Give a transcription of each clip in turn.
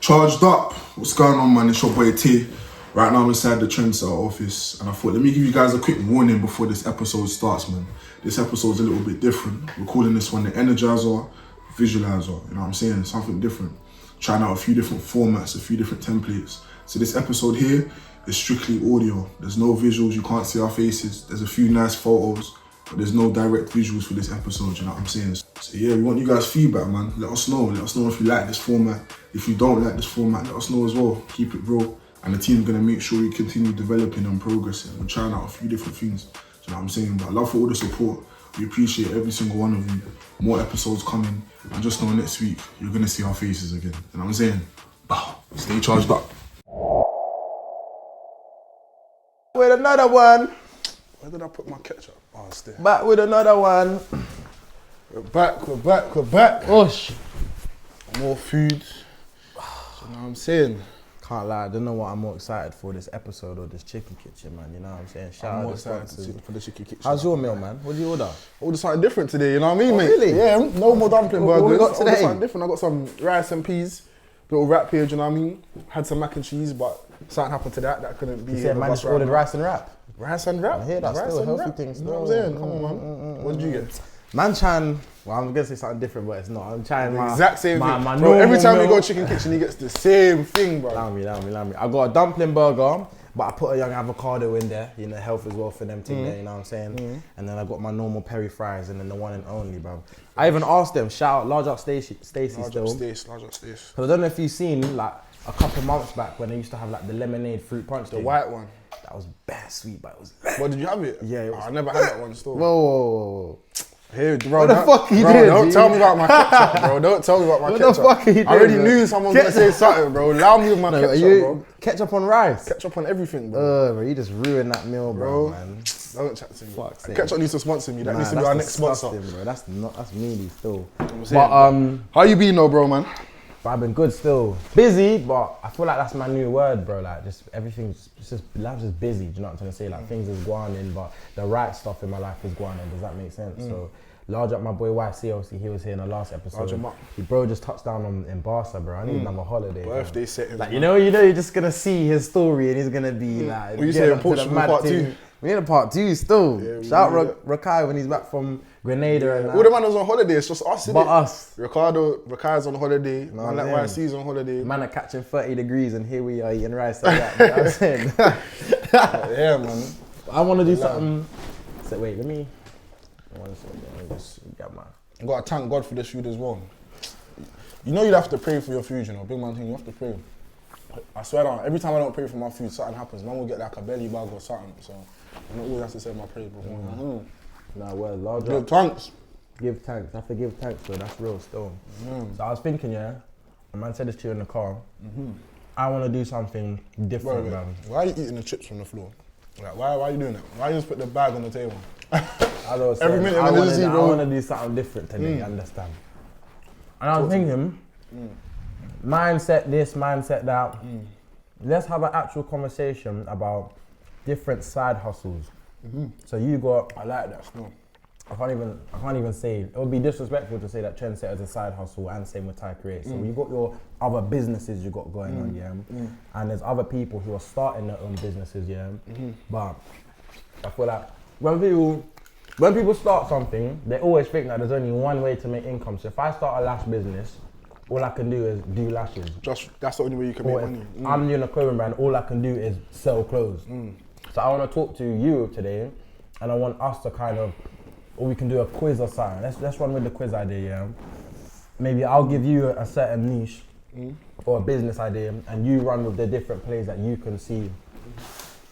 Charged up. What's going on, man? It's your boy T. Right now I'm inside the Trendsetter office, and I thought, let me give you guys a quick warning before this episode starts, man. This episode's a little bit different. We're calling this one the Energizer, Visualiser. You know what I'm saying? Something different. Trying out a few different formats, a few different templates. So this episode here is strictly audio. There's no visuals. You can't see our faces. There's a few nice photos, but there's no direct visuals for this episode. You know what I'm saying? So yeah, we want you guys' feedback, man. Let us know. Let us know if you like this format. If you don't like this format, let us know as well. Keep it real. And the team's gonna make sure we continue developing and progressing. We're trying out a few different things. Do you know what I'm saying? But I love for all the support. We appreciate every single one of you. More episodes coming. And just know next week, you're gonna see our faces again. You know what I'm saying? Bow. Stay charged up. With another one. Where did I put my ketchup? Oh, it's there. Back with another one. We're back. Osh. More food. So you know what I'm saying? Can't lie, I don't know what I'm more excited for this episode or this chicken kitchen, man. You know what I'm saying? Shout I'm out more to excited sponsors. for the chicken kitchen. How's your meal, man? What did you order? Ordered something different today, you know what I mean, mate? Really? Yeah, no more dumpling What burgers. we got today? Ordered something different. I got some rice and peas, little wrap here, do you know what I mean? Had some mac and cheese, but something happened to that couldn't be You here said with man us just right ordered now. rice and wrap. Rice and wrap? I hear that's rice still a and healthy wrap. thing You know what I'm saying? Come on, man. What did you get? Man trying, well, I'm gonna say something different, but it's not. I'm trying my Exact same my, thing. my Bro, every normal time we meal. go chicken kitchen, he gets the same thing, bro. Allow me. I got a dumpling burger, but I put a young avocado in there, you know, health as well for them thing there, you know what I'm saying? And then I got my normal peri fries and then the one and only, bro. I even asked them, shout out, large up Stacey still. Large up Stace. Cause I don't know if you've seen, like, a couple months back when they used to have like the lemonade fruit punch The thing. white one. That was best sweet, but it was What, did you have it? Yeah, it was- I never had that one still. Whoa. Hey, bro, What the fuck you doing, Don't G? tell me about my ketchup, bro. Don't tell me about my What the ketchup. fuck are you I already doing, knew bro? someone was gonna say something, bro. Allow me with my No, ketchup, are you bro. ketchup on rice? Ketchup on everything, bro. Bro, you just ruined that meal, bro, man. Don't chat to me. Fuck's sake. Ketchup needs to sponsor me. That needs to be that's our next sponsor. disgusting, bro. That's meaty still. I'm saying, But how you been, though, bro, man? I've been good still. Busy, but I feel like that's my new word, bro. Like just everything's just life's just busy. Do you know what I'm trying to say? Like things is going in, but the right stuff in my life is going in. Does that make sense? So large up my boy YC. Obviously, he was here in the last episode. Large him up. He bro just touched down in Barca, bro. I need another holiday. Birthday bro. settings. Like man. you're just gonna see his story and he's gonna be like. What you get say in up to the Portugal mad part thing. two? We need a part two still. Yeah, we Shout need out Rakai when he's back from Grenada and that. All the man was on holiday. It's just us, But innit? us. Rakai's on holiday. No, Man, like man. YC's on holiday. Man are catching 30 degrees and here we are eating rice like that. You know what I'm saying? Yeah, man. I want to do something. So wait, let me just get my. You gotta thank God for this food as well. You know you'd have to pray for your food, you know. Big man thing, you have to pray. I swear down, every time I don't pray for my food, something happens. Man will get like a belly bag or something. So I don't always have to say my prayers before. Nah, well, large Good up. thanks. Give thanks. I have to give thanks, bro. That's real still. So I was thinking, yeah, a man said this to you in the car. I want to do something different, Bro, man. why are you eating the chips from the floor? Like, why are you doing that? Why you just put the bag on the table? I don't Every minute of I emergency, bro. want to do something different today, you understand? And I was thinking, mindset this, mindset that. Let's have an actual conversation about different side hustles. So you got, I like that still. I can't even say, it would be disrespectful to say that Trendsetter is a side hustle and same with Thai Create. So you got your other businesses you got going on, yeah? And there's other people who are starting their own businesses, yeah? But I feel like when people start something, they always think that there's only one way to make income. So if I start a lash business, all I can do is do lashes. That's the only way you can make Or money. if I'm doing a clothing brand, all I can do is sell clothes. So I want to talk to you today, and I want us to kind of, or we can do a quiz or something. Let's run with the quiz idea, yeah? Maybe I'll give you a certain niche or a business idea, and you run with the different plays that you can see,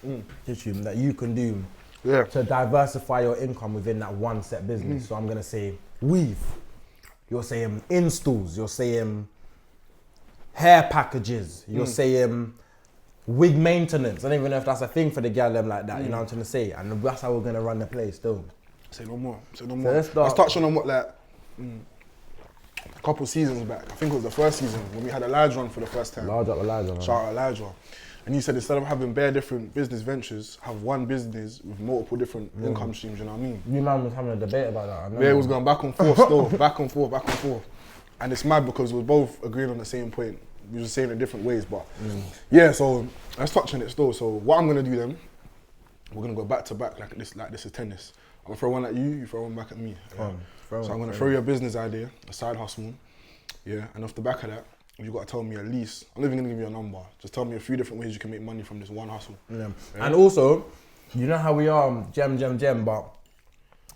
that you can do to diversify your income within that one set business. So I'm gonna say weave. You're saying installs. You're saying hair packages. You're saying wig maintenance. I don't even know if that's a thing for the gal them like that. You know what I'm trying to say? And that's how we're gonna run the place still. Say no more. let's start. Let's touch on what like a couple seasons back. I think it was the first season when we had Elijah on for the first time. Large up Elijah, man. Shout out Elijah. And he said instead of having bare different business ventures, have one business with multiple different income streams, you know what I mean? You man was having a debate about that. I remember. Yeah, it was going back and forth still, back and forth. And it's mad because we're both agreeing on the same point. we were saying it different ways, but yeah. So let's touch on it still. So what I'm gonna do then, we're gonna go back to back like this is tennis. I'm gonna throw one at you, you throw one back at me. Yeah. So I'm gonna throw you a business idea, a side hustle, yeah. And off the back of that, you gotta tell me at least. I'm not even gonna give you a number. Just tell me a few different ways you can make money from this one hustle. Yeah. And also, you know how we are gem, but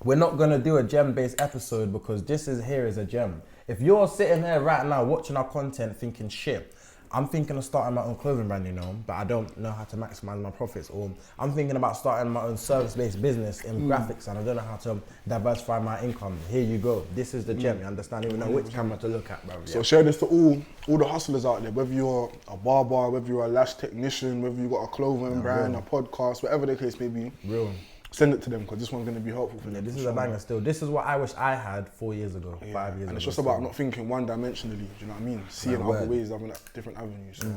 we're not gonna do a gem-based episode because this is a gem. If you're sitting here right now watching our content thinking, shit, I'm thinking of starting my own clothing brand, you know, but I don't know how to maximize my profits, or I'm thinking about starting my own service-based business in graphics and I don't know how to diversify my income. Here you go. This is the gem. You understand? You know which camera to look at, bro. Yeah. So share this to all the hustlers out there, whether you're a barber, whether you're a lash technician, whether you got a clothing brand, a podcast, whatever the case may be. Real. Send it to them because this one's going to be helpful for them. This is a banger still. This is what I wish I had 4 years ago, 5 years ago. And it's just about not thinking one-dimensionally, do you know what I mean? Seeing other ways, having like, different avenues. So.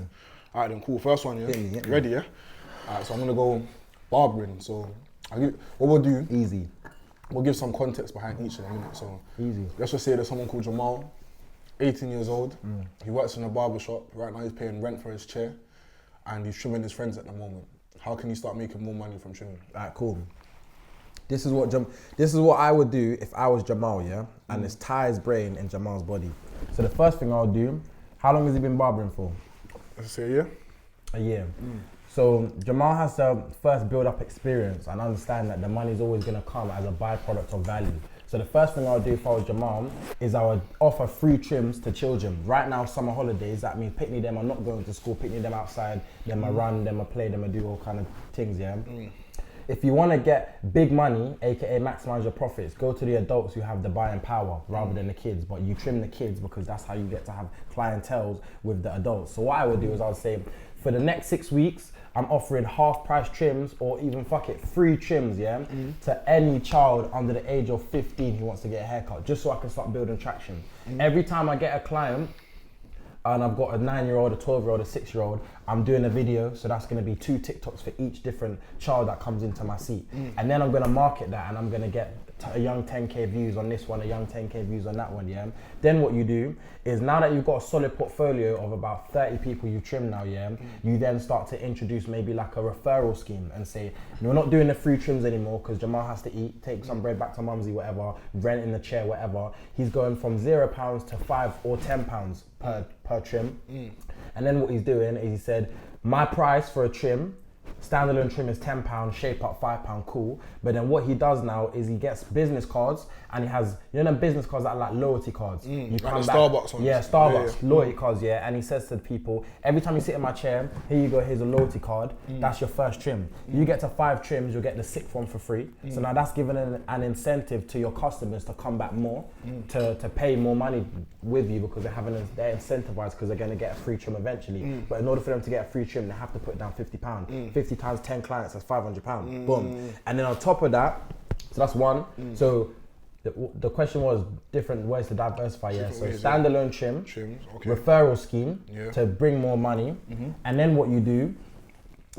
All right then, cool. First one, yeah? You ready, yeah? All right, so I'm going to go barbering. So what we'll do, easy. We'll give some context behind each of them, innit? So easy. Let's just say there's someone called Jamal, 18 years old. He works in a barber shop. Right now he's paying rent for his chair and he's trimming his friends at the moment. How can he start making more money from trimming? All right, cool. This is what I would do if I was Jamal, yeah? And it's Ty's brain in Jamal's body. So the first thing I'll do, how long has he been barbering for? Let's say a year. A year. So Jamal has to first build up experience and understand that the money's always gonna come as a byproduct of value. So the first thing I'll do if I was Jamal is I would offer free trims to children. Right now, summer holidays, that means picnic them are not going to school, picnic them outside, them a run, them a play, them a do all kind of things, yeah? If you want to get big money, aka maximize your profits, go to the adults who have the buying power rather than the kids. But you trim the kids because that's how you get to have clientele with the adults. So what I would do is I would say, for the next 6 weeks, I'm offering half price trims or even fuck it, free trims, yeah, to any child under the age of 15 who wants to get a haircut, just so I can start building traction. Every time I get a client, and I've got a 9-year-old, a 12-year-old, a 6-year-old, I'm doing a video, so that's gonna be 2 TikToks for each different child that comes into my seat. And then I'm gonna market that and I'm gonna get a young 10K views on this one, a young 10K views on that one, yeah? Then what you do is now that you've got a solid portfolio of about 30 people you trim now, yeah? You then start to introduce maybe like a referral scheme and say, we're not doing the free trims anymore because Jamal has to eat, take some bread back to mumsy, whatever, rent in the chair, whatever. He's going from £0 to £5 or £10 per trim. And then what he's doing is he said, my price for a trim, standalone trim is £10, shape up £5, cool. But then what he does now is he gets business cards and he has, you know, business cards that are like loyalty cards. You like come the back, Starbucks ones. Yeah, Starbucks, loyalty cards, yeah. And he says to the people, every time you sit in my chair, here you go, here's a loyalty card. That's your first trim. You get to 5 trims, you'll get the 6th one for free. So now that's giving an incentive to your customers to come back more, to pay more money with you because they're incentivized because they're gonna get a free trim eventually. But in order for them to get a free trim, they have to put down £50. 50 times 10 clients, that's £500. Boom. And then on top of that, so that's one. So the question was different ways to diversify, yeah. So standalone trims, okay. Referral scheme to bring more money. And then what you do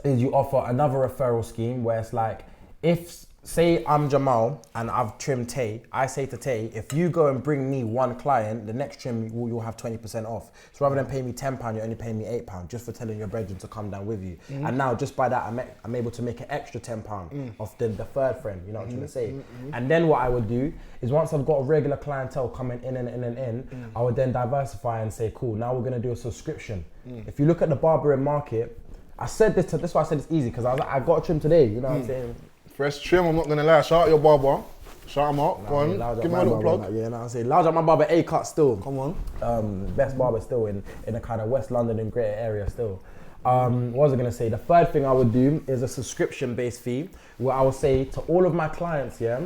is you offer another referral scheme where it's like, if say I'm Jamal and I've trimmed Tay, I say to Tay, if you go and bring me 1 client, the next trim you'll have 20% off. So rather than paying me £10, you're only paying me £8 just for telling your brethren to come down with you. And now just by that, I'm able to make an extra £10 off the third friend, you know what I'm trying to say? And then what I would do is once I've got a regular clientele coming in, I would then diversify and say, cool, now we're gonna do a subscription. If you look at the barbering market, I said this, that's why I said it's easy, because I was like, I got a trim today, you know what I'm saying? Fresh trim, I'm not gonna lie. Shout out your barber. Shout him out. Go on. Give me a little plug. Yeah, no, I'm saying loud out my barber, A-cut still. Come on. Best barber still in the kind of West London and greater area still. What was I gonna say? The third thing I would do is a subscription-based fee, where I would say to all of my clients, I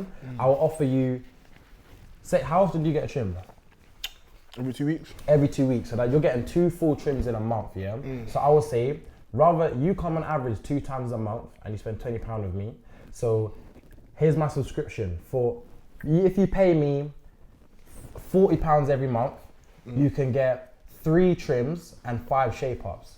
will offer you. Say, how often do you get a trim? Every 2 weeks. Every 2 weeks, so that you're getting 2 full trims in a month, yeah. So I would say, rather you come on average 2 times a month and you spend £20 with me. So here's my subscription for, if you pay me £40 every month, you can get 3 trims and 5 shape ups.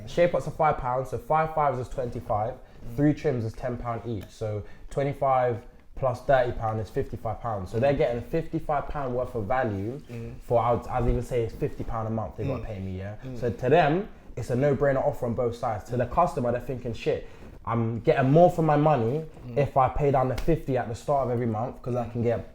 Shape ups are £5, so 5 fives is 25, 3 trims is £10 each. So 25 plus £30 is £55. So they're getting £55 worth of value for, I'd even say it's £50 a month they got to pay me, yeah? So to them, it's a no-brainer offer on both sides. To the customer, they're thinking, shit, I'm getting more for my money if I pay down the 50 at the start of every month, because I can get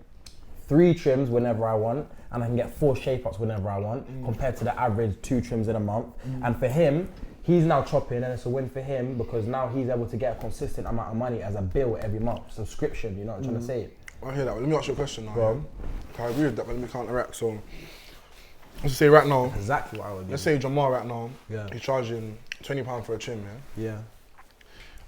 3 trims whenever I want, and I can get 4 shape-ups whenever I want, compared to the average 2 trims in a month. And for him, he's now chopping, and it's a win for him because now he's able to get a consistent amount of money as a bill every month, subscription, you know what I'm trying to say? I hear that. Well, let me ask you a question now. Yeah? I agree with that, but let me counteract. So, let's say right now, Exactly what I would do. let's say Jamal right now, Yeah. he's charging £20 for a trim, yeah? Yeah.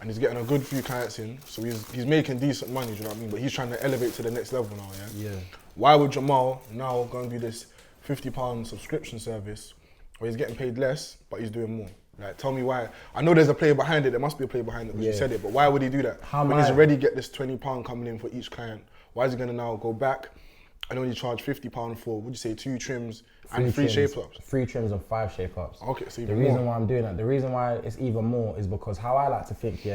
And he's getting a good few clients in, so he's making decent money, do you know what I mean? But he's trying to elevate to the next level now, yeah? Yeah. Why would Jamal now go and do this £50 subscription service where he's getting paid less, but he's doing more? Like, tell me why. I know there's a play behind it, there must be a play behind it because you said it, but why would he do that? When he's already get this £20 coming in for each client, why is he gonna now go back and only charge £50 for, would you say, 2 trims and 3 shape-ups? 3 trims and 5 shape-ups. Okay, so the even reason more. why I'm doing that, the reason why it's even more is because how I like to think,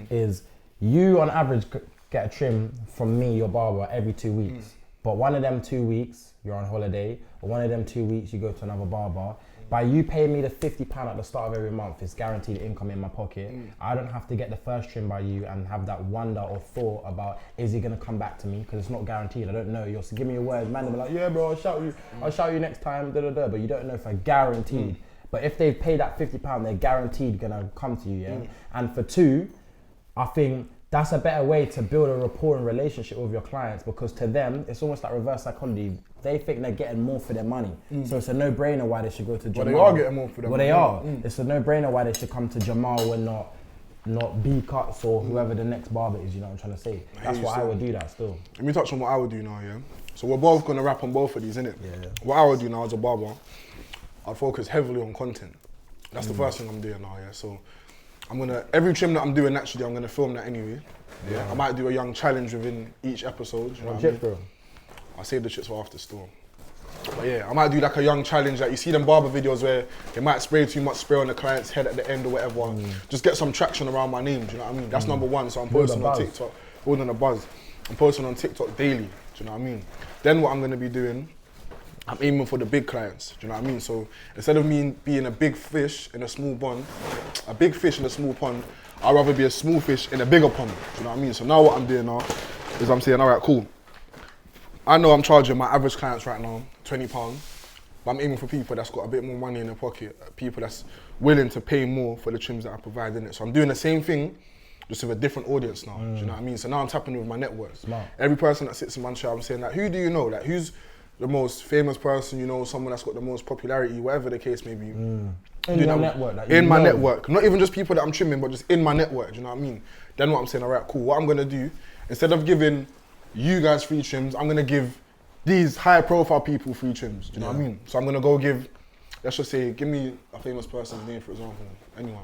is you on average get a trim from me, your barber, every 2 weeks. But one of them 2 weeks, you're on holiday, or one of them 2 weeks, you go to another barber. By you paying me the £50 at the start of every month, it's guaranteed income in my pocket. I don't have to get the first trim by you and have that wonder or thought about, is he gonna come back to me? Because it's not guaranteed, I don't know. You'll give me a word, man, they'll be like, yeah bro, I'll shout you next time, but you don't know if I'm guaranteed. But if they've paid that £50, they're guaranteed gonna come to you, yeah? And for 2, I think that's a better way to build a rapport and relationship with your clients, because to them, it's almost like reverse psychology. They think they're getting more for their money. So it's a no-brainer why they should go to Jamal. But they are getting more for their money. Well, they are. It's a no-brainer why they should come to Jamal and not B Cuts or whoever the next barber is, you know what I'm trying to say? That's why I would do that still. Let me touch on what I would do now, yeah? So we're both gonna rap on both of these, innit? Yeah. What I would do now as a barber, I'd focus heavily on content. That's the first thing I'm doing now, yeah? So every trim that I'm doing naturally, I'm gonna film that anyway. Yeah. I might do a young challenge within each episode, you know what I mean? I'll save the shit for after still. But yeah, I might do like a young challenge. Like you see them barber videos where they might spray too much spray on the client's head at the end or whatever. Just get some traction around my name, do you know what I mean? That's number one. So I'm posting on TikTok, building a buzz. I'm posting on TikTok daily, do you know what I mean? Then what I'm gonna be doing, I'm aiming for the big clients, do you know what I mean? So instead of me being a big fish in a small pond, a big fish in a small pond, I'd rather be a small fish in a bigger pond, do you know what I mean? So now what I'm doing now is I'm saying, all right, cool. I know I'm charging my average clients right now £20, but I'm aiming for people that's got a bit more money in their pocket, people that's willing to pay more for the trims that I provide in it. So I'm doing the same thing, just with a different audience now, do you know what I mean? So now I'm tapping with my network. Smart. Every person that sits in my chair, I'm saying like, who do you know? Like, who's the most famous person, you know, someone that's got the most popularity, whatever the case may be. In your network, like in my network. Not even just people that I'm trimming, but just in my network, do you know what I mean? Then what I'm saying, all right, cool. What I'm gonna do, instead of giving you guys free trims, I'm gonna give these high profile people free trims, do you know what I mean? So I'm gonna go give, let's just say, give me a famous person's name, for example, anyone.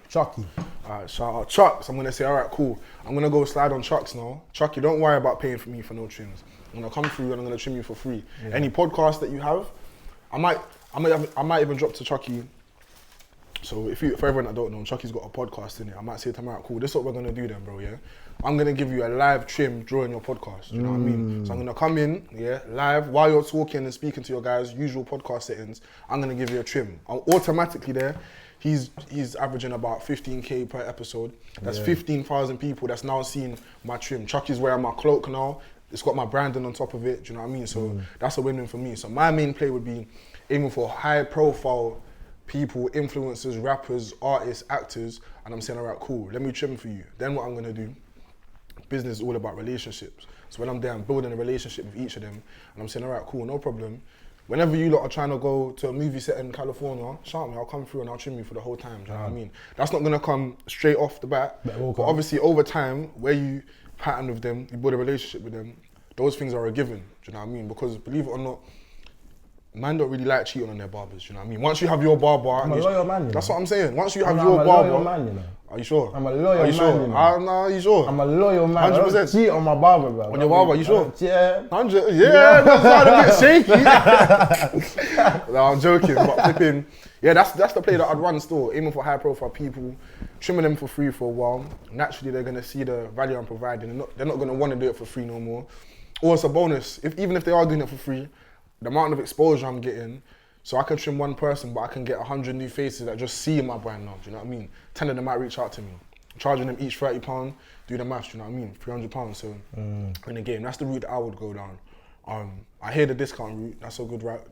Chucky. Alright, shout out Chucks. I'm gonna say, all right, cool. I'm gonna go slide on Chucks now. Chucky, don't worry about paying for me for no trims. I'm gonna come through and I'm gonna trim you for free. Any podcast that you have, I might even drop to Chucky. So for everyone that don't know, Chucky's got a podcast in it. I might say to him, all right, cool, this is what we're gonna do then, bro, yeah? I'm gonna give you a live trim during your podcast, you know what I mean? So I'm gonna come in, yeah, live, while you're talking and speaking to your guys' usual podcast settings, I'm gonna give you a trim. Automatically there, he's averaging about 15K per episode. That's 15,000 people that's now seen my trim. Chucky's wearing my cloak now. It's got my branding on top of it, do you know what I mean? So that's a win-win for me. So my main play would be aiming for high profile people, influencers, rappers, artists, actors, and I'm saying, all right, cool, let me trim for you. Then what I'm gonna do, business is all about relationships. So when I'm there, I'm building a relationship with each of them, and I'm saying, all right, cool, no problem. Whenever you lot are trying to go to a movie set in California, shout me, I'll come through and I'll trim you for the whole time, do you know what I mean? That's not gonna come straight off the bat, but obviously over time, where you pattern with them, you build a relationship with them, those things are a given, do you know what I mean? Because believe it or not, man don't really like cheating on their barbers, you know what I mean? Once you have your barber... I'm a loyal man, you know. That's what I'm saying. Once you have your barber... I'm a loyal man, you know. Are you sure? I'm a loyal man, sure? you know. No, are you sure? I'm a loyal man. 100%. I don't cheat on my barber, bro. On your barber, you sure? Yeah. 100? Yeah, that sounded a bit shaky. No, I'm joking, but flipping, Yeah, that's the play that I'd run still, aiming for high profile people, trimming them for free for a while. Naturally, they're gonna see the value I'm providing. They're not gonna want to do it for free no more. Or it's a bonus, even if they are doing it for free, the amount of exposure I'm getting, so I can trim one person, but I can get 100 new faces that just see my brand now, do you know what I mean? 10 of them might reach out to me. I'm charging them each £30, do the maths, do you know what I mean? £300, so in the game, that's the route that I would go down. I hear the discount route, that's a good route,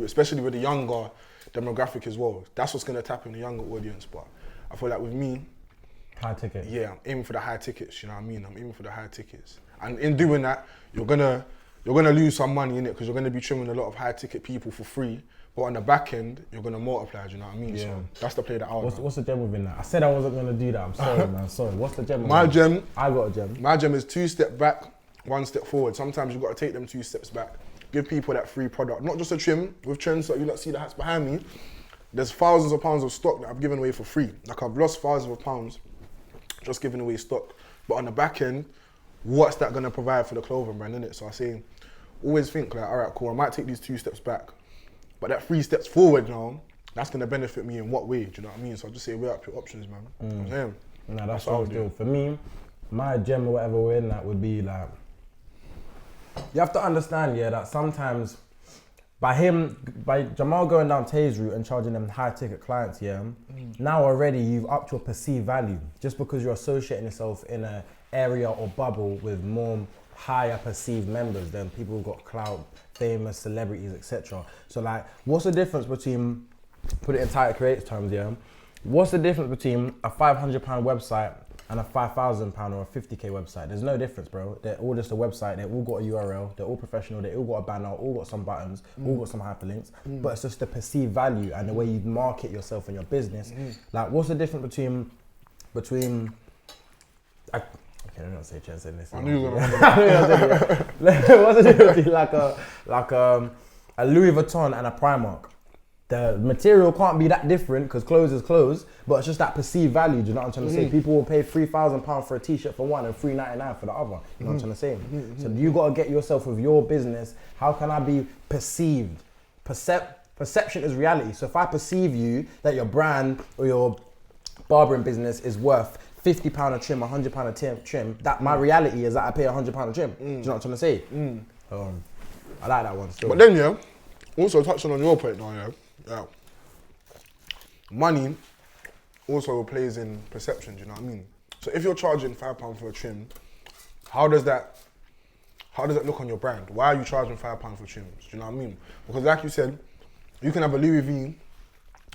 especially with the younger demographic as well. That's what's gonna tap in the younger audience, but I feel like with me, high ticket. Yeah, I'm aiming for the high tickets, you know what I mean? I'm aiming for the high tickets. And in doing that, you're gonna lose some money in it because you're gonna be trimming a lot of high ticket people for free. But on the back end, you're gonna multiply, do you know what I mean? Yeah. So that's the play that I would do. What's the gem within that? I said I wasn't gonna do that, I'm sorry man, sorry. What's the gem? My gem, I got a gem. My gem is 2 steps back, 1 step forward. Sometimes you've got to take them 2 steps back. Give people that free product. Not just a trim, with trends so you don't see the hats behind me. There's thousands of pounds of stock that I've given away for free. Like I've lost thousands of pounds just giving away stock. But on the back end, what's that gonna provide for the clothing brand, innit? So I say, always think like, all right, cool, I might take these 2 steps back, but that 3 steps forward now, that's gonna benefit me in what way, do you know what I mean? So I just say, weigh up your options, man. You know what I'm saying? Nah, that's what I would do. For me, my gem or whatever we're in that would be like, you have to understand, yeah, that sometimes by Jamal going down Tay's route and charging them high ticket clients, yeah, now already you've upped your perceived value just because you're associating yourself in an area or bubble with more higher perceived members than people who've got clout, famous celebrities, etc. So like, what's the difference between, put it in tighter creative terms, yeah, what's the difference between a £500 website and a £5,000 or a 50k website? There's no difference, bro. They're all just a website. They've all got a URL. They're all professional. They all got a banner. All got some buttons. All got some hyperlinks. But it's just the perceived value and the way you market yourself and your business. Like, what's the difference between? Okay, I'm not say chance in this. I knew you were gonna. What's the difference between like a Louis Vuitton and a Primark? The material can't be that different because clothes is clothes, but it's just that perceived value. Do you know what I'm trying to say? People will pay £3,000 for a t-shirt for one and $3.99 for the other. You know what I'm trying to say? So you got to get yourself with your business. How can I be perceived? Perception is reality. So if I perceive you that your brand or your barbering business is worth £50 a trim, £100 a trim, that my reality is that I pay £100 a trim. Do you know what I'm trying to say? I like that one still. But then, yeah, also touching on your point now, yeah, money also plays in perception, do you know what I mean? So if you're charging £5 for a trim, how does that look on your brand? Why are you charging £5 for trims? Do you know what I mean? Because like you said, you can have a Louis V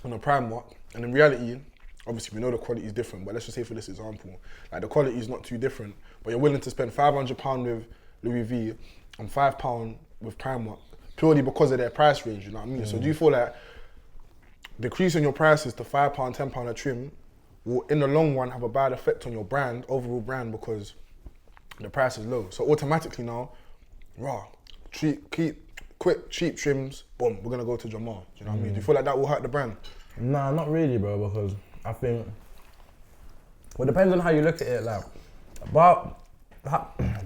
on a Primark, and in reality, obviously we know the quality is different, but let's just say for this example, like the quality is not too different, but you're willing to spend £500 with Louis V and £5 with Primark purely because of their price range, you know what I mean? So do you feel like decreasing your prices to £5, £10 a trim will in the long run have a bad effect on your brand, overall brand, because the price is low? So automatically now, quick, cheap trims, boom, we're gonna go to Jamal, do you know what I mean? Do you feel like that will hurt the brand? Nah, not really, bro, because I think, well, it depends on how you look at it, like, but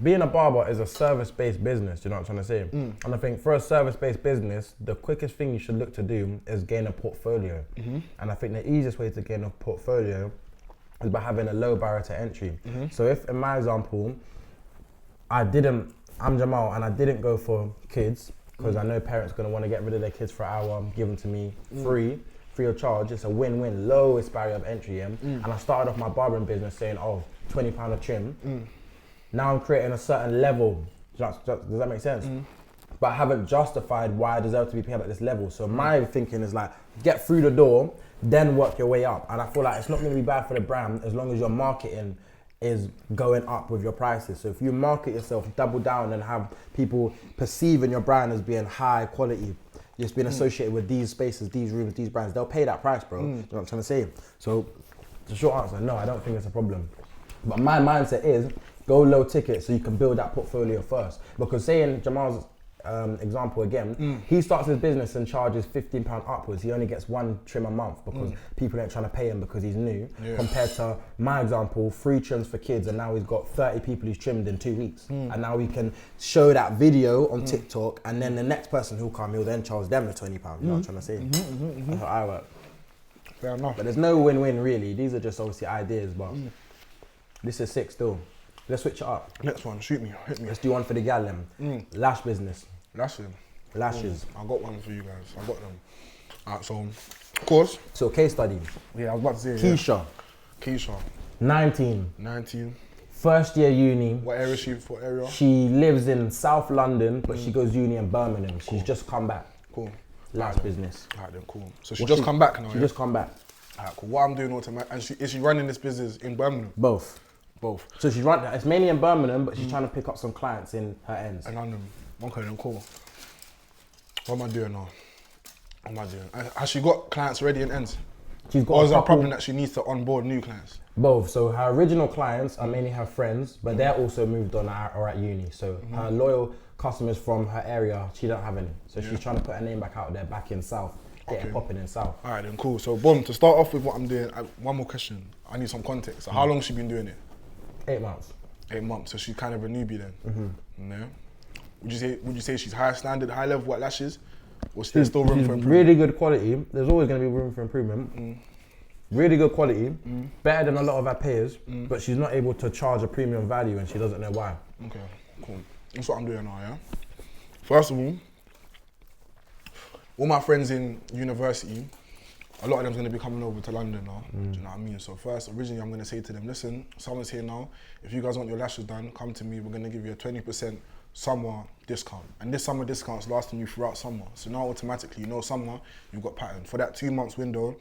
being a barber is a service-based business, you know what I'm trying to say? And I think for a service-based business, the quickest thing you should look to do is gain a portfolio. And I think the easiest way to gain a portfolio is by having a low barrier to entry. So if, in my example, I'm Jamal and I didn't go for kids, because I know parents are gonna wanna get rid of their kids for an hour, give them to me free of charge, it's a win-win, lowest barrier of entry, and I started off my barbering business saying, oh, £20 a trim. Now I'm creating a certain level. Does that make sense? But I haven't justified why I deserve to be paid at this level. So my thinking is like, get through the door, then work your way up. And I feel like it's not gonna be bad for the brand as long as your marketing is going up with your prices. So if you market yourself, double down and have people perceiving your brand as being high quality, just being associated with these spaces, these rooms, these brands, they'll pay that price, bro. You know what I'm trying to say? So the short answer, no, I don't think it's a problem. But my mindset is, go low ticket so you can build that portfolio first. Because say in Jamal's example again, he starts his business and charges £15 upwards. He only gets 1 trim a month because people ain't trying to pay him because he's new. Compared to my example, 3 trims for kids, and now he's got 30 people he's trimmed in 2 weeks. And now he can show that video on TikTok, and then the next person who'll come, he'll then charge them the £20. You know what I'm trying to say? That's how I work. Fair enough. But there's no win-win really. These are just obviously ideas, but this is sick still. Let's switch it up. Next one, shoot me, hit me. Let's do one for the gal then. Lash business. Lashes. Lashes. I got one for you guys. I got them. Alright, so of course. So case study. Yeah, I was about to say. Keisha, Keisha, 19, 19. first year uni. What area is she? What area? She lives in South London, but she goes uni in Birmingham. She's just come back. Cool. Lash business. Alright then, cool. So she just come back now. She just come back. Alright, cool. What I'm doing automatic, and is she running this business in Birmingham? Both. Both. So she's running. It's mainly in Birmingham, but she's trying to pick up some clients in her ends. And London. Okay then, cool. What am I doing now? What am I doing? Has she got clients already in ends? She's got Or is there a couple- problem that she needs to onboard new clients? Both. So her original clients are mainly her friends, but they're also moved on or at uni. So her loyal customers from her area, she don't have any. So she's trying to put her name back out there, back in South, getting popping in South. Alright then, cool. So boom, to start off with what I'm doing, one more question. I need some context. So how long has she been doing it? 8 months. 8 months. So she's kind of a newbie then. Yeah. Would you say she's high standard, high level at lashes? Or is there still room for improvement? Really good quality. There's always going to be room for improvement. Really good quality, better than a lot of her peers, but she's not able to charge a premium value and she doesn't know why. Okay, cool. That's what I'm doing now, yeah? First of all my friends in university, a lot of them's gonna be coming over to London now, do you know what I mean? So first, originally I'm gonna say to them, listen, summer's here now, if you guys want your lashes done, come to me, we're gonna give you a 20% summer discount. And this summer discount's lasting you throughout summer. So now automatically, you know summer, you've got pattern. For that 2 months window,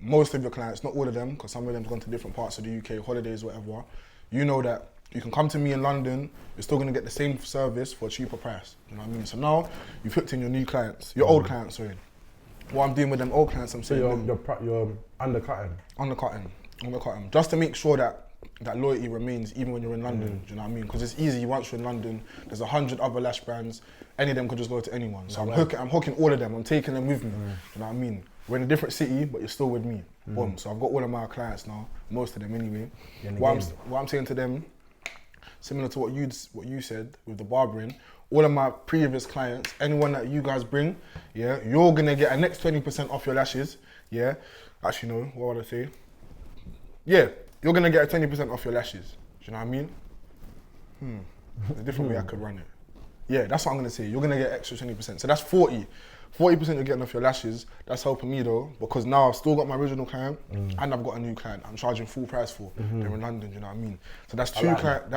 most of your clients, not all of them, because some of them's gone to different parts of the UK, holidays, whatever, you know that you can come to me in London, you're still gonna get the same service for a cheaper price, you know what I mean? So now, you've hooked in your new clients, your old clients, sorry. What I'm doing with them old clients, I'm saying, You're undercutting. undercutting, just to make sure that loyalty remains even when you're in London, do you know what I mean? Because it's easy, once you're in London, there's 100 other lash brands, any of them could just go to anyone. So I'm hooking all of them, I'm taking them with me, do you know what I mean? We're in a different city, but you're still with me. Boom. So I've got all of my clients now, most of them anyway. What I'm saying to them, similar to what you said with the barbering, all of my previous clients, anyone that you guys bring, yeah, you're gonna get a next 20% off your lashes, yeah. Actually, no, what would I say? Yeah, you're gonna get a 20% off your lashes. Do you know what I mean? There's a different way I could run it. Yeah, that's what I'm gonna say. You're gonna get extra 20%. So that's 40. 40% you're getting off your lashes. That's helping me though, because now I've still got my original client and I've got a new client I'm charging full price for. They're in London, do you know what I mean? So that's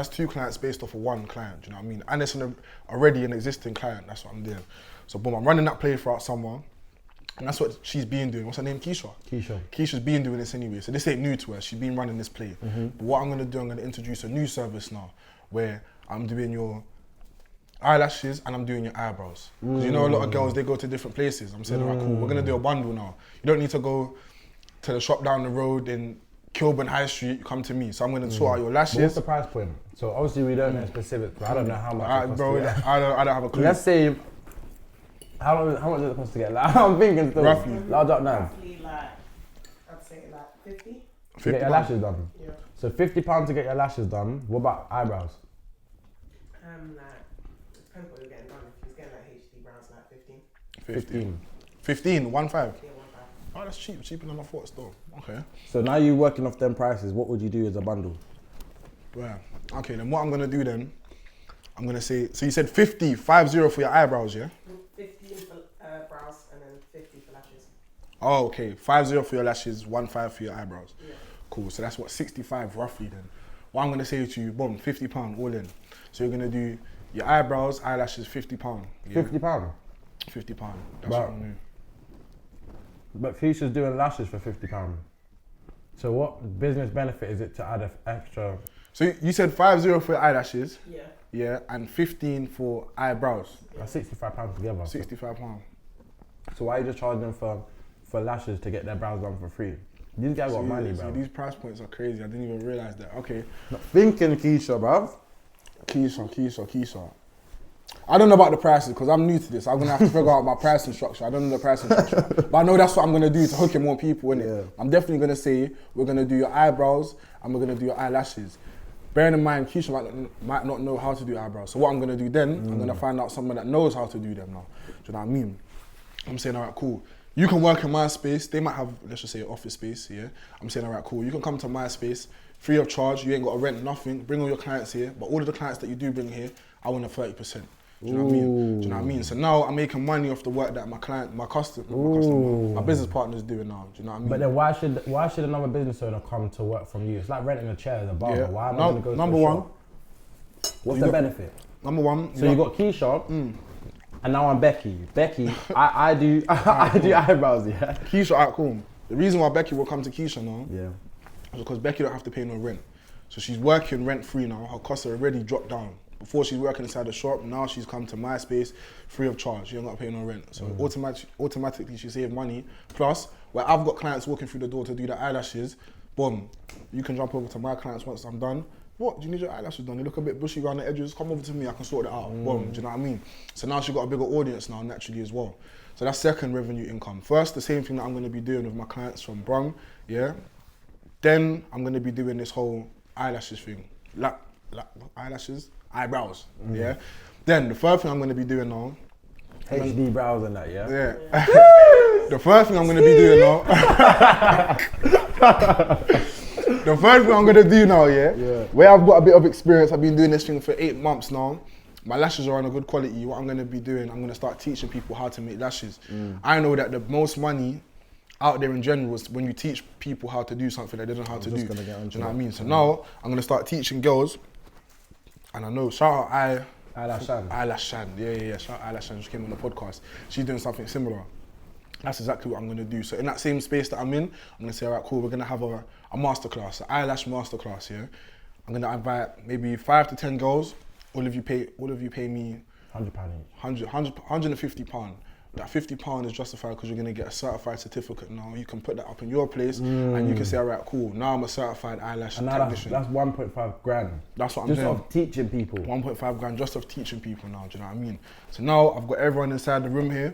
two clients based off of one client, do you know what I mean? And it's already an existing client, that's what I'm doing. So boom, I'm running that play throughout summer. And that's what she's been doing. What's her name? Keisha. Keisha's been doing this anyway. So this ain't new to her. She's been running this play. But what I'm gonna do, I'm gonna introduce a new service now where I'm doing your eyelashes and I'm doing your eyebrows. Because you know a lot of girls, they go to different places. I'm saying, all right, cool, we're gonna do a bundle now. You don't need to go to the shop down the road in Kilburn High Street, you come to me. So I'm gonna sort out your lashes. But what's the price point? So obviously we don't know specific, but I don't know how much it costs bro, to get. I don't have a clue. Let's say, how much does it cost to get? Like, I'm thinking still. Roughly. Large up now. Roughly like, I'd say like 50. To get your lashes done. Yeah. So £50 to get your lashes done. What about eyebrows? Like, depends what you're getting done. If you're getting like HD browns, like 15. 15, 1.5. Yeah, 1.5. Oh, that's cheap, cheaper than I thought still. Okay. So now you're working off them prices. What would you do as a bundle? Yeah. Okay, then what I'm gonna do then, I'm gonna say, so you said 50 for your eyebrows, yeah? 15 for brows and then 50 for lashes. Oh, okay. 50 for your lashes, 1.5 for your eyebrows. Yeah. Cool. So that's what, 65 roughly then. What I'm gonna say to you, boom, £50 all in. So you're gonna do your eyebrows, eyelashes, £50. Yeah? £50? £50. That's what I'm doing. But Keisha's doing lashes for £50. So what business benefit is it to add an extra? So you said 50 for your eyelashes, Yeah. yeah, and 15 for eyebrows. That's £65 together. £65. So why are you just charging them for lashes to get their brows done for free? These guys got money, bro. These price points are crazy. I didn't even realize that. Okay. Not thinking Keisha, bruv. Keisha. I don't know about the prices because I'm new to this. I'm gonna have to figure out my pricing structure. I don't know the pricing structure, but I know that's what I'm gonna do to hook in more people, innit? Yeah. I'm definitely gonna say we're gonna do your eyebrows and we're gonna do your eyelashes. Bearing in mind, Keisha might not know how to do eyebrows. So what I'm gonna do then, I'm gonna find out someone that knows how to do them now. Do you know what I mean? I'm saying, all right, cool. You can work in my space. They might have, let's just say, an office space, yeah? I'm saying, all right, cool. You can come to my space, free of charge. You ain't got to rent nothing. Bring all your clients here. But all of the clients that you do bring here, I want a 30%. Do you know what I mean? Do you know what I mean? So now I'm making money off the work that my business partner's doing now. Do you know what I mean? But then why should another business owner come to work from you? It's like renting a chair as a barber. Yeah. Why am I going to go Number to a one. shop? What's the benefit? Number one. So you got Keisha, and now I'm Becky. Becky, I do eyebrows, yeah. Keisha, alright, cool. The reason why Becky will come to Keisha now Yeah. is because Becky don't have to pay no rent. So she's working rent free now. Her costs are already dropped down. Before she's working inside the shop, now she's come to my space free of charge. She ain't got to pay no rent. So automatically she save money. Plus, where I've got clients walking through the door to do the eyelashes, boom, you can jump over to my clients once I'm done. What, do you need your eyelashes done? You look a bit bushy around the edges, come over to me, I can sort it out. Boom, do you know what I mean? So now she's got a bigger audience now naturally as well. So that's second revenue income. First, the same thing that I'm gonna be doing with my clients from Brung, yeah? Then I'm gonna be doing this whole eyelashes thing. Eyelashes? Eyebrows, yeah? Then the third thing I'm gonna be doing now, HD brows and that, yeah? yeah. The first thing I'm gonna be doing now, the first thing I'm gonna do now, yeah, where I've got a bit of experience, I've been doing this thing for 8 months now. My lashes are on a good quality. What I'm gonna be doing, I'm gonna start teaching people how to make lashes. I know that the most money out there in general is when you teach people how to do something they didn't know how to do. Do you know what I mean? So now I'm gonna start teaching girls, and I know, shout out Eyelash Shan. Yeah. Shout out Eyelash Shan. She came on the podcast. She's doing something similar. That's exactly what I'm gonna do. So in that same space that I'm in, I'm gonna say, all right, cool, we're gonna have a masterclass, an eyelash masterclass, yeah? I'm gonna invite maybe 5 to 10 girls. All of you pay me £100 each. £150. That £50 is justified because you're gonna get a certified certificate now. You can put that up in your place and you can say, all right, cool, now I'm a certified eyelash technician. That's 1.5 grand. That's what I'm saying. Just of teaching people. 1.5 grand just of teaching people now, do you know what I mean? So now I've got everyone inside the room here.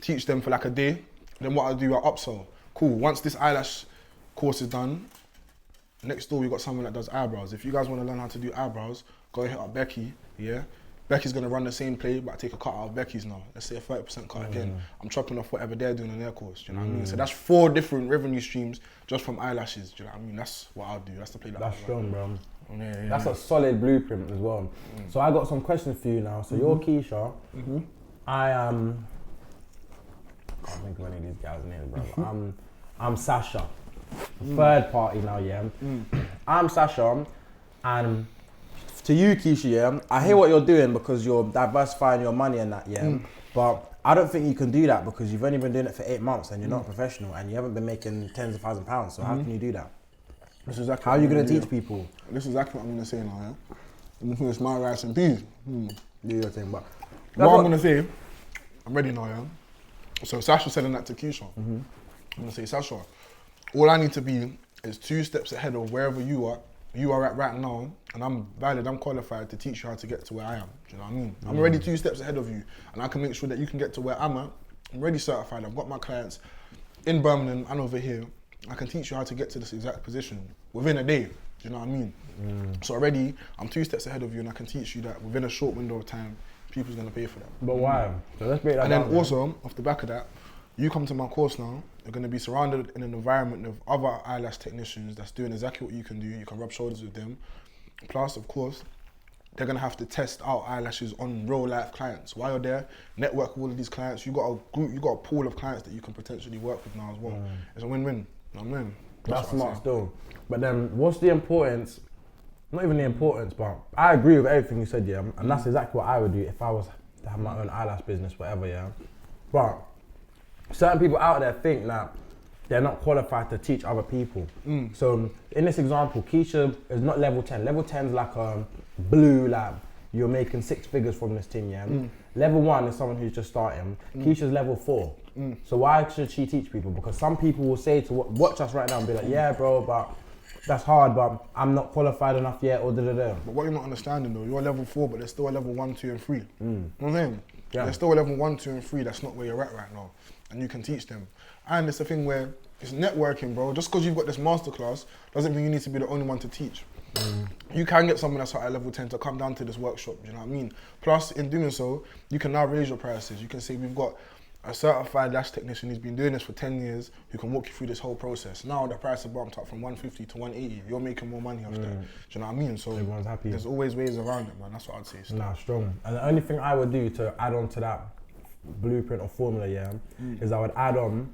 Teach them for like a day. Then what I'll do, I'll upsell. Cool, once this eyelash course is done, next door we got someone that does eyebrows. If you guys want to learn how to do eyebrows, go hit up Becky, yeah? Becky's gonna run the same play, but I take a cut out of Becky's now. Let's say a 30% cut again. I'm chopping off whatever they're doing in their course, do you know what I mean? So that's 4 different revenue streams just from eyelashes, do you know what I mean? That's what I'll do, that's the play that That's strong, bro. Yeah. That's a solid blueprint as well. So I got some questions for you now. So you're Keisha. I am... I can't think of any of these guys' names, bro. I'm Sasha. Third party now, yeah. I'm Sasha, and to you, Keisha, yeah, I hear what you're doing because you're diversifying your money and that, yeah. But I don't think you can do that because you've only been doing it for 8 months and you're not a professional and you haven't been making tens of thousands of pounds. So how can you do that? This is exactly how are you going to teach people? This is exactly what I'm going to say now, yeah. I'm going to finish my rice and peas. Do your thing, but what I'm going to say, I'm ready now, yeah. So Sasha selling that to Keisha. I'm going to say, Sasha, all I need to be is 2 steps ahead of wherever you are at right now, and I'm valid, I'm qualified to teach you how to get to where I am. Do you know what I mean? I'm already 2 steps ahead of you, and I can make sure that you can get to where I'm at. I'm already certified, I've got my clients in Birmingham and over here. I can teach you how to get to this exact position within a day. Do you know what I mean? So already, I'm 2 steps ahead of you, and I can teach you that within a short window of time, people's gonna pay for that. But why? So let's break that and down. And then also, off the back of that, you come to my course now, you're gonna be surrounded in an environment of other eyelash technicians that's doing exactly what you can do. You can rub shoulders with them. Plus, of course, they're gonna have to test out eyelashes on real life clients. While you're there, network with all of these clients. You got a group, you got a pool of clients that you can potentially work with now as well. It's a win-win. You know what I mean? That's smart still. But then what's the importance, not even the importance, but I agree with everything you said, yeah, and that's exactly what I would do if I was to have my own eyelash business, whatever, yeah. But certain people out there think that they're not qualified to teach other people. So in this example, Keisha is not level 10. Level 10 is like a blue, like you're making 6 figures from this thing, yeah. Level 1 is someone who's just starting. Keisha's level 4. So why should she teach people? Because some people will say to watch us right now and be like, yeah, bro, but that's hard, but I'm not qualified enough yet, or da-da-da. But what you're not understanding though, you're level 4, but there's still a level 1, 2, and 3. You know what I'm saying? Yeah. There's still a level 1, 2, and 3 that's not where you're at right now. And you can teach them. And it's a thing where it's networking, bro. Just because you've got this masterclass doesn't mean you need to be the only one to teach. You can get someone that's at level 10 to come down to this workshop, you know what I mean? Plus, in doing so, you can now raise your prices. You can say, we've got a certified lash technician who's been doing this for 10 years, who can walk you through this whole process. Now the price has bumped up from 150 to 180. You're making more money off that. Do you know what I mean? So Everyone's happy. there's always ways around it, man. That's what I'd say. Nah, strong. And the only thing I would do to add on to that blueprint or formula, is I would add on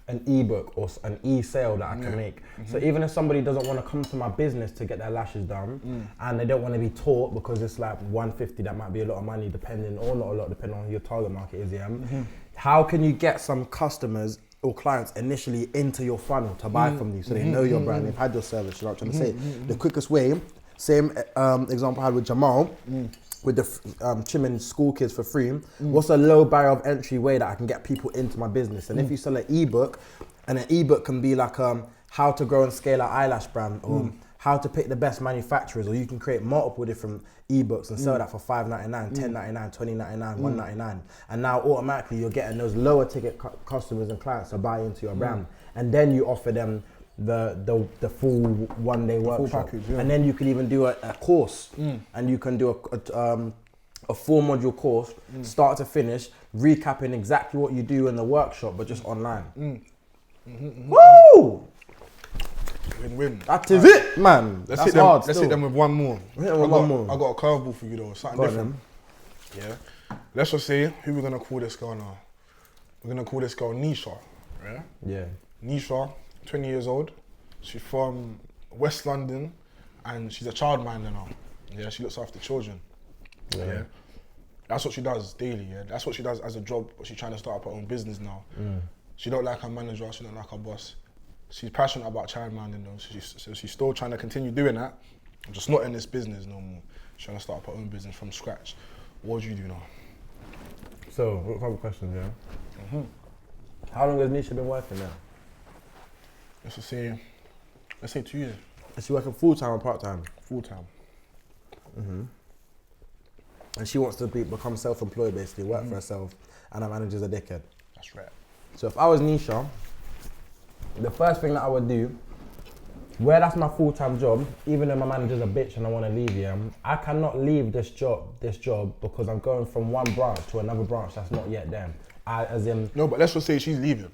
an ebook or an e-sale that I can make. So even if somebody doesn't want to come to my business to get their lashes done, and they don't want to be taught because it's like 150, that might be a lot of money depending, or not a lot, depending on who your target market is, how can you get some customers or clients initially into your funnel to buy from you so they know your brand, they've had your service, you know what I'm trying to say? The quickest way, same example I had with Jamal, with the trimming school kids for free, what's a low barrier of entry way that I can get people into my business? And if you sell an ebook, and an ebook can be like how to grow and scale an eyelash brand, or how to pick the best manufacturers, or you can create multiple different ebooks and sell that for $5.99, $10.99, $20.99, $1.99. And now automatically you're getting those lower ticket customers and clients to buy into your brand. And then you offer them the full one-day workshop, package, and then you can even do a course, and you can do a 4-module course, start to finish, recapping exactly what you do in the workshop, but just online. Woo! Win-win. That is it, man. Let's That's hit them. hard. Let's hit them with one more. Hit them with one more. I got a curveball for you though. Something Go on, different. Yeah. Let's just say who we're gonna call this girl now. We're gonna call this girl Nisha. Yeah. Nisha, 20 years old. She's from West London, and she's a childminder now. Yeah, she looks after children. Yeah. That's what she does daily. Yeah, that's what she does as a job. But she's trying to start up her own business now. She don't like her manager. She don't like her boss. She's passionate about childminding though. So she's still trying to continue doing that. Just not in this business no more. She's trying to start up her own business from scratch. What would you do now? So, a couple questions, How long has Nisha been working now? Let's say 2 years. Is she working full-time or part-time? Full-time. And she wants to become self-employed, basically, work for herself, and her manager's a dickhead. That's right. So if I was Nisha, the first thing that I would do, where that's my full-time job, even though my manager's a bitch and I want to leave, I cannot leave this job because I'm going from one branch to another branch that's not yet there. No, but let's just say she's leaving.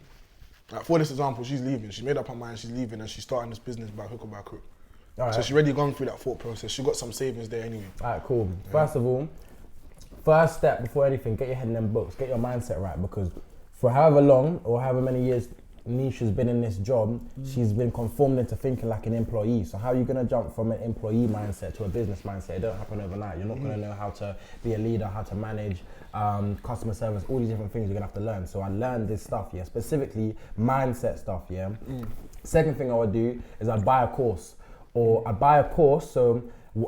Like for this example, she's leaving. She's made up her mind, she's leaving, and she's starting this business by hook or by crook. So she's already gone through that thought process. She got some savings there anyway. Alright, cool. Yeah. First of all, first step before anything, get your head in them books, get your mindset right, because for however long or however many years Nisha's been in this job, she's been conformed into thinking like an employee. So how are you going to jump from an employee mindset to a business mindset? It don't happen overnight. You're not going to know how to be a leader, how to manage customer service, all these different things you're going to have to learn. So I learned this stuff, specifically mindset stuff, Second thing I would do is I'd buy a course. So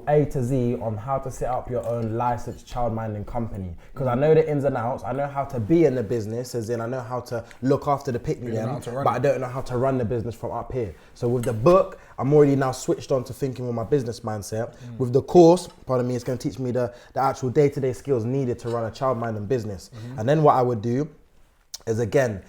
A to Z on how to set up your own licensed childminding company. Because I know the ins and outs, I know how to be in the business, as in I know how to look after the pick-me them, but I don't know how to run the business from up here. So with the book, I'm already now switched on to thinking with my business mindset. With the course, it's going to teach me the actual day-to-day skills needed to run a childminding business. And then what I would do is, again,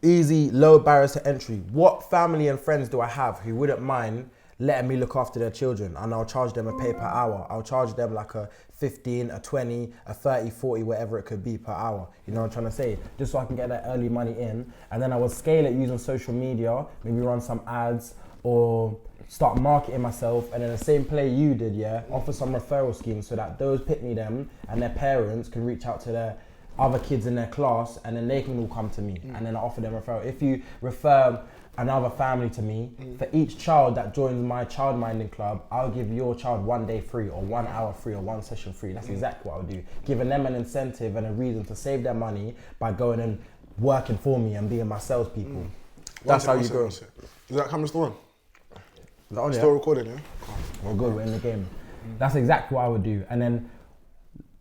easy, low barriers to entry. What family and friends do I have who wouldn't mind letting me look after their children? And I'll charge them a pay per hour. I'll charge them like a 15, a 20, a 30, 40, whatever it could be per hour. You know what I'm trying to say? Just so I can get that early money in. And then I will scale it using social media, maybe run some ads or start marketing myself. And then the same play you did, offer some referral schemes so that those pick-me them and their parents can reach out to their other kids in their class, and then they can all come to me, and then I offer them referral. If you refer another family to me, for each child that joins my childminding club, I'll give your child 1 day free, or 1 hour free, or 1 session free. That's exactly what I'll do. Giving them an incentive and a reason to save their money by going and working for me and being my salespeople. That's how you grow. Is that camera still on? Is that on, Still recording, yeah? We're good, we're in the game. That's exactly what I would do. And then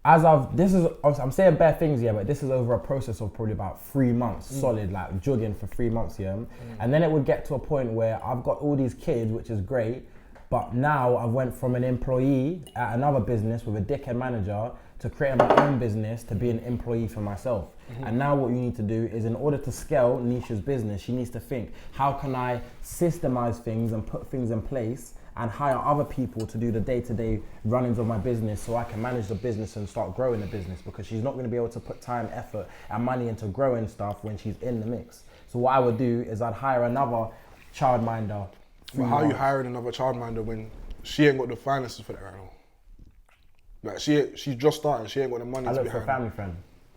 I'm saying bare things, but this is over a process of probably about 3 months, solid, like jogging for 3 months, And then it would get to a point where I've got all these kids, which is great, but now I went from an employee at another business with a dickhead manager to creating my own business to be an employee for myself. And now what you need to do is, in order to scale Nisha's business, she needs to think, how can I systemize things and put things in place and hire other people to do the day-to-day runnings of my business so I can manage the business and start growing the business, because she's not going to be able to put time, effort and money into growing stuff when she's in the mix. So what I would do is I'd hire another childminder. But how are you hiring another childminder when she ain't got the finances for that right now? Like she's just starting, she ain't got the money I to look be for a hiring. family friend.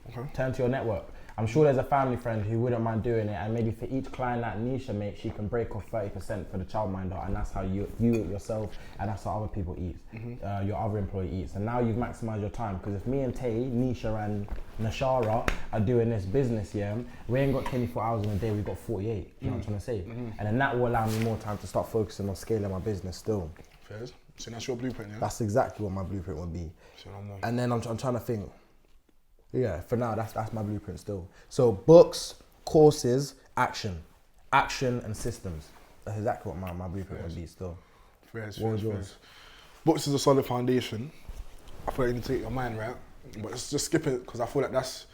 Okay. Turn to your network. I'm sure there's a family friend who wouldn't mind doing it, and maybe for each client that Nisha makes, she can break off 30% for the childminder, and that's how you eat yourself, and that's how other people eat, your other employee eats. And now you've maximized your time, because if me and Tay, Nisha and Nashara are doing this business, yeah, we ain't got 24 hours in a day, we've got 48, you know what I'm trying to say? And then that will allow me more time to start focusing on scaling my business still. Fairs. So that's your blueprint, yeah? That's exactly what my blueprint would be. So no more. And then I'm trying to think. Yeah, for now, that's my blueprint still. So books, courses, action and systems. That's exactly what my blueprint would be still. Fairs, What was fairs, yours? fairs. Books is a solid foundation. I feel like you need to take your mind, right? But let's just skip it, because I feel like that's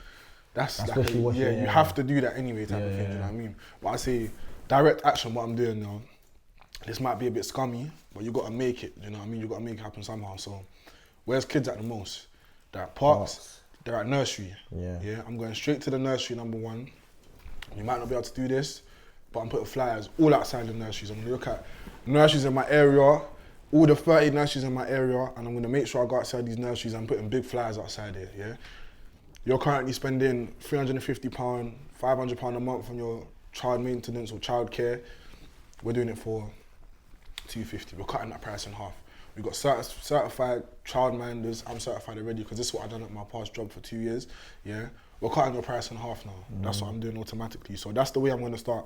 like wishy-washy, you yeah. have to do that anyway type of Yeah, thing, do yeah, you know what I mean? But I say direct action, what I'm doing now, this might be a bit scummy, but you gotta make it, you know what I mean? You gotta make it happen somehow. So where's kids at the most? They're at parks. They're at nursery. Yeah. I'm going straight to the nursery, number one. You might not be able to do this, but I'm putting flyers all outside the nurseries. I'm gonna look at nurseries in my area, all the 30 nurseries in my area, and I'm gonna make sure I go outside these nurseries and putting big flyers outside here, yeah? You're currently spending £350, £500 a month on your child maintenance or child care. We're doing it for $250. We're cutting that price in half. We've got certified childminders. I'm certified already, because this is what I've done at my past job for 2 years. Yeah, we're cutting the price in half now. That's what I'm doing automatically. So that's the way I'm going to start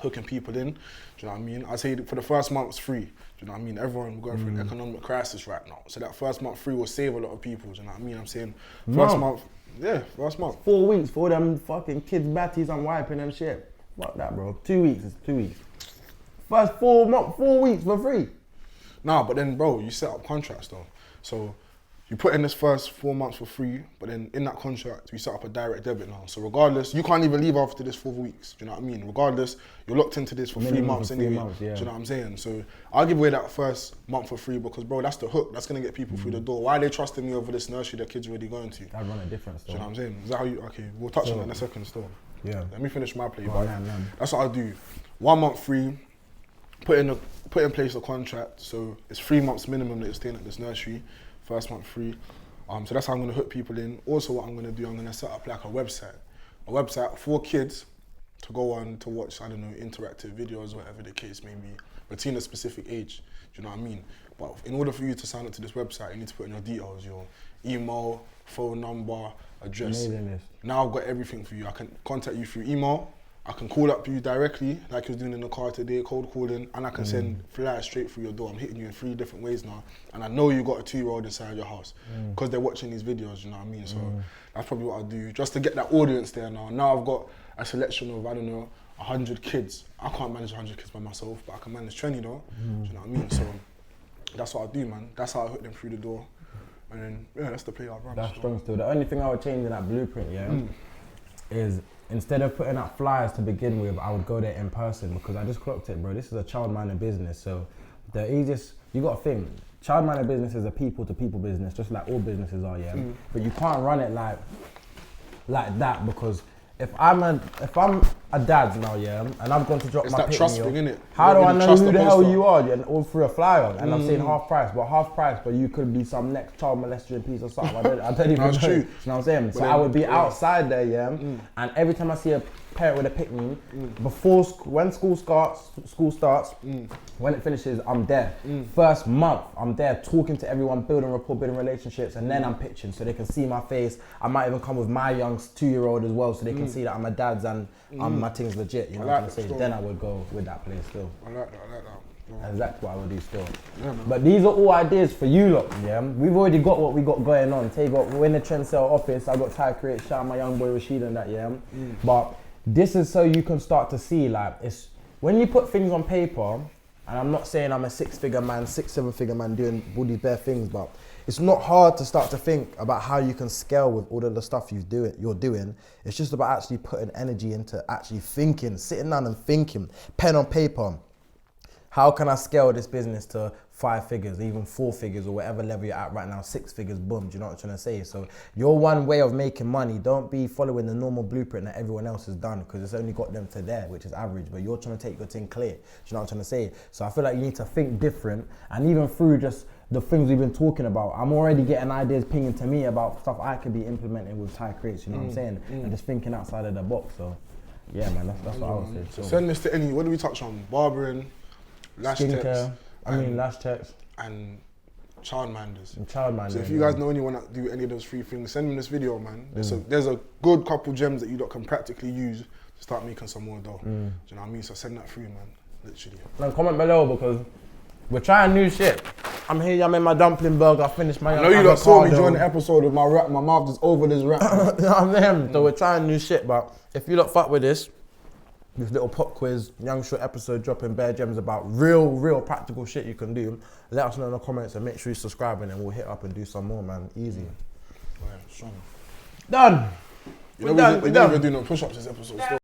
hooking people in. Do you know what I mean? I say for the first month it's free. Do you know what I mean? Everyone, we're going through an economic crisis right now. So that first month free will save a lot of people. Do you know what I mean? I'm saying first month. Yeah, first month. 4 weeks for them fucking kids' batties and wiping them shit. Fuck that, bro. 2 weeks is 2 weeks. First 4 weeks for free. Nah, but then, bro, you set up contracts though. So you put in this first 4 months for free, but then in that contract, we set up a direct debit now. So regardless, you can't even leave after this 4 weeks. Do you know what I mean? Regardless, you're locked into this for 3 months for 3 anyway. months, yeah. Do you know what I'm saying? So I'll give away that first month for free, because, bro, that's the hook. That's going to get people through the door. Why are they trusting me over this nursery that kids are already going to? I'd run a different store. Do you know what I'm saying? Is that how you, okay, we'll touch on that in a second still. Yeah. Let me finish my play, Go but on, man. that's what I'll do. 1 month free, put in place a contract, so it's 3 months minimum that you're staying at this nursery, first month free. So that's how I'm gonna hook people in. Also what I'm gonna do, I'm gonna set up like a website for kids to go on to watch, I don't know, interactive videos, whatever the case may be, between a specific age, do you know what I mean? But in order for you to sign up to this website, you need to put in your details, your email, phone number, address. Now I've got everything for you. I can contact you through email, I can call up you directly, like you was doing in the car today, cold calling, and I can send flyers straight through your door. I'm hitting you in 3 different ways now, and I know you got a 2-year-old inside your house, because they're watching these videos, you know what I mean? So that's probably what I'll do, just to get that audience there now. Now I've got a selection of, I don't know, 100 kids. I can't manage 100 kids by myself, but I can manage 20 though, do you know what I mean? So that's what I'll do, man. That's how I hook them through the door. And then, yeah, that's the play I'll run. That's strong still. The only thing I would change in that blueprint, is instead of putting out flyers to begin with, I would go there in person, because I just clocked it, bro. This is a childminder business, so the easiest, you got to think, childminder business is a people-to-people business, just like all businesses are, But you can't run it like that, because if I'm a dad now, and I've gone to drop It's my that pick trust meal, thing, innit? how do I know who the hell poster. you are? And all through a flyer, and I'm saying half price, but you could be some next child molesting piece of something. I don't even know. That's true. You know what I'm saying? So But I would be then, outside there, and every time I see a parent with a pick me, before when school starts, when it finishes, I'm there. First month, I'm there talking to everyone, building rapport, building relationships, and then I'm pitching so they can see my face. I might even come with my young 2-year-old as well, so they can see that I'm a dad's and my thing's legit. You know what I'm saying? Then I would go with that place still. I like that. And that's what I would do still. Yeah, man. But these are all ideas for you lot, We've already got what we got going on. We're in the trend sale office. I got Ty Create, shout out my young boy Rashid and that, But this is so you can start to see, like, it's when you put things on paper, and I'm not saying I'm a 6-figure man, 7-figure man doing all these bare things, but it's not hard to start to think about how you can scale with all of the stuff you're doing. It's just about actually putting energy into actually thinking, sitting down and thinking, pen on paper. how can I scale this business to 5 figures, even 4 figures, or whatever level you're at right now, 6 figures, boom, do you know what I'm trying to say? So your one way of making money, don't be following the normal blueprint that everyone else has done, because it's only got them to there, which is average, but you're trying to take your thing clear, do you know what I'm trying to say? So I feel like you need to think different, and even through just the things we've been talking about, I'm already getting ideas pinging to me about stuff I could be implementing with Thai Creates, you know what I'm saying? And just thinking outside of the box, so yeah, man, that's what I would say. So send this to any, what do we touch on? Barbering, lash techs, lash techs, and childminders. Childminders. So if you guys know anyone that do any of those 3 things, send them this video, man. There's a good couple gems that you lot can practically use to start making some more dough. Do you know what I mean? So send that through, man. Literally. And comment below, because we're trying new shit. I'm here, I'm in my dumpling burger, I finished my I know you lot saw me during the episode with my rap, my mouth is over this rap. You know what I mean? So we're trying new shit, but if you lot fuck with this little pop quiz, young short episode dropping bare gems about real practical shit you can do, let us know in the comments and make sure you subscribe, and then we'll hit up and do some more, man. Easy. Yeah, strong. Done. You know, we didn't even do no push-ups this episode. Still.